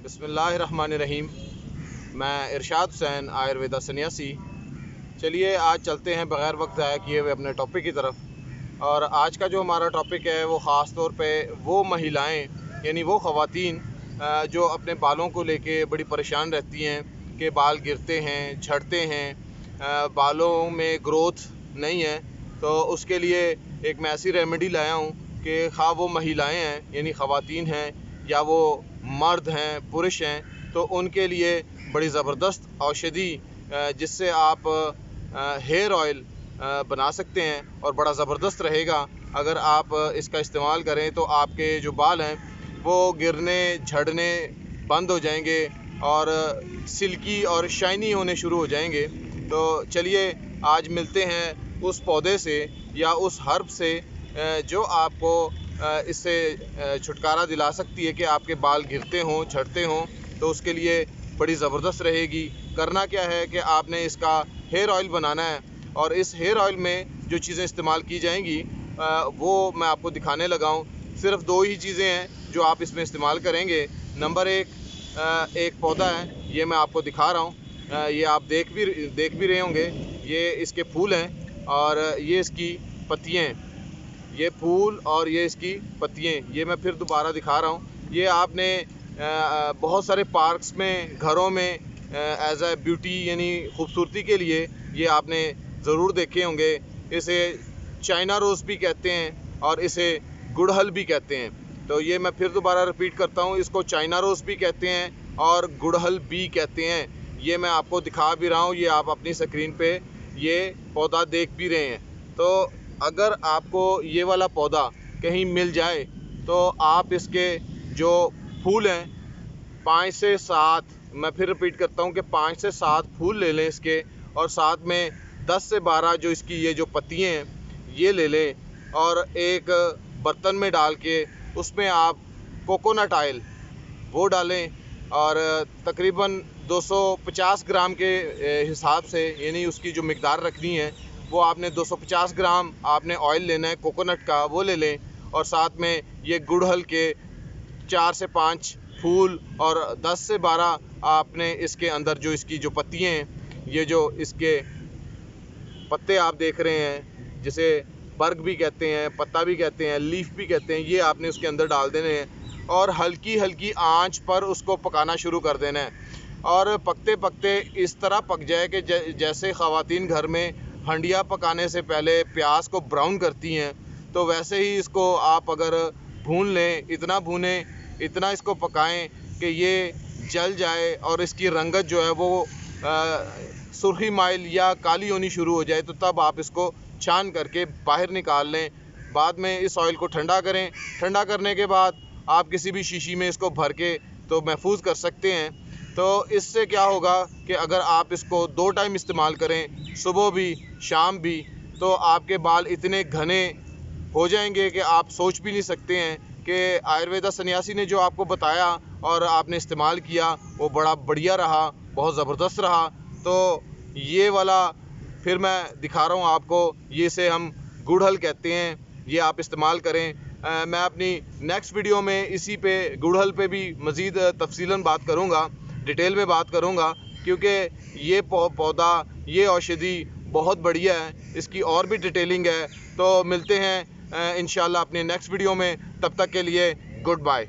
बिस्मिल्लाहिर्रहमानिर्रहीम। मैं इरशाद हुसैन, आयुर्वेदा सन्यासी। चलिए आज चलते हैं बग़ैर वक्त ज़ाया किए हुए अपने टॉपिक की तरफ। और आज का जो हमारा टॉपिक है वो ख़ास तौर पे वो महिलाएं यानी वो ख़वातीन जो अपने बालों को लेके बड़ी परेशान रहती हैं कि बाल गिरते हैं, झड़ते हैं, बालों में ग्रोथ नहीं है। तो उसके लिए एक मैं ऐसी रेमेडी लाया हूँ कि खा वो महिलाएं हैं यानी ख़वातीन हैं या वो मर्द हैं, पुरुष हैं, तो उनके लिए बड़ी ज़बरदस्त औषधि जिससे आप हेयर ऑयल बना सकते हैं और बड़ा ज़बरदस्त रहेगा। अगर आप इसका इस्तेमाल करें तो आपके जो बाल हैं वो गिरने झड़ने बंद हो जाएंगे और सिल्की और शाइनी होने शुरू हो जाएंगे। तो चलिए आज मिलते हैं उस पौधे से या उस हर्ब से जो आपको इससे छुटकारा दिला सकती है कि आपके बाल गिरते हों, झड़ते हों। तो उसके लिए बड़ी ज़बरदस्त रहेगी। करना क्या है कि आपने इसका हेयर ऑयल बनाना है और इस हेयर ऑयल में जो चीज़ें इस्तेमाल की जाएंगी वो मैं आपको दिखाने लगा हूँ। सिर्फ दो ही चीज़ें हैं जो आप इसमें इस्तेमाल करेंगे। नंबर एक पौधा है, ये मैं आपको दिखा रहा हूँ। ये आप देख भी रहे होंगे। ये इसके फूल हैं और ये इसकी पत्तियाँ हैं। ये फूल और ये इसकी पत्तियाँ, ये मैं फिर दोबारा दिखा रहा हूँ। ये आपने बहुत सारे पार्क्स में, घरों में एज अ ब्यूटी यानी खूबसूरती के लिए ये आपने ज़रूर देखे होंगे। इसे चाइना रोज़ भी कहते हैं और इसे गुड़हल भी कहते हैं। तो ये मैं फिर दोबारा रिपीट करता हूँ, इसको चाइना रोज़ भी कहते हैं और गुड़हल भी कहते हैं। ये मैं आपको दिखा भी रहा हूँ, ये आप अपनी स्क्रीन पे ये पौधा देख भी रहे हैं। तो अगर आपको ये वाला पौधा कहीं मिल जाए तो आप इसके जो फूल हैं 5 से 7, मैं फिर रिपीट करता हूँ कि 5 से 7 फूल ले लें इसके, और साथ में 10 से 12 जो इसकी ये जो पत्तियाँ हैं ये ले लें और एक बर्तन में डाल के उसमें आप कोकोनट ऑयल वो डालें और तकरीबन 250 ग्राम के हिसाब से यानी उसकी जो मिकदार रखनी है वो आपने 250 ग्राम आपने ऑयल लेना है कोकोनट का, वो ले लें। और साथ में ये गुड़हल के 4 से 5 फूल और 10 से 12 आपने इसके अंदर जो इसकी जो पत्तियाँ हैं, ये जो इसके पत्ते आप देख रहे हैं, जिसे बर्ग भी कहते हैं, पत्ता भी कहते हैं, लीफ भी कहते हैं, ये आपने उसके अंदर डाल देने हैं और हल्की हल्की आंच पर उसको पकाना शुरू कर देना है। और पकते पकते इस तरह पक जाए कि जैसे ख़वातीन घर में हंडिया पकाने से पहले प्याज को ब्राउन करती हैं, तो वैसे ही इसको आप अगर भून लें, इतना भूनें, इतना इसको पकाएं कि ये जल जाए और इसकी रंगत जो है वो सुर्खी माइल या काली होनी शुरू हो जाए। तो तब आप इसको छान करके बाहर निकाल लें। बाद में इस ऑयल को ठंडा करें। ठंडा करने के बाद आप किसी भी शीशी में इसको भर के तो महफूज कर सकते हैं। तो इससे क्या होगा कि अगर आप इसको 2 टाइम इस्तेमाल करें, सुबह भी शाम भी, तो आपके बाल इतने घने हो जाएंगे कि आप सोच भी नहीं सकते हैं कि आयुर्वेदा सन्यासी ने जो आपको बताया और आपने इस्तेमाल किया वो बड़ा बढ़िया रहा, बहुत ज़बरदस्त रहा। तो ये वाला फिर मैं दिखा रहा हूँ आपको, ये से हम गुड़हल कहते हैं, ये आप इस्तेमाल करें। मैं अपनी नेक्स्ट वीडियो में इसी पे गुड़हल पे भी मज़ीद तफसीलन बात करूँगा, डिटेल में बात करूँगा, क्योंकि ये पौधा, ये औषधि बहुत बढ़िया है, इसकी और भी डिटेलिंग है। तो मिलते हैं इंशाल्लाह अपने नेक्स्ट वीडियो में, तब तक के लिए गुड बाय।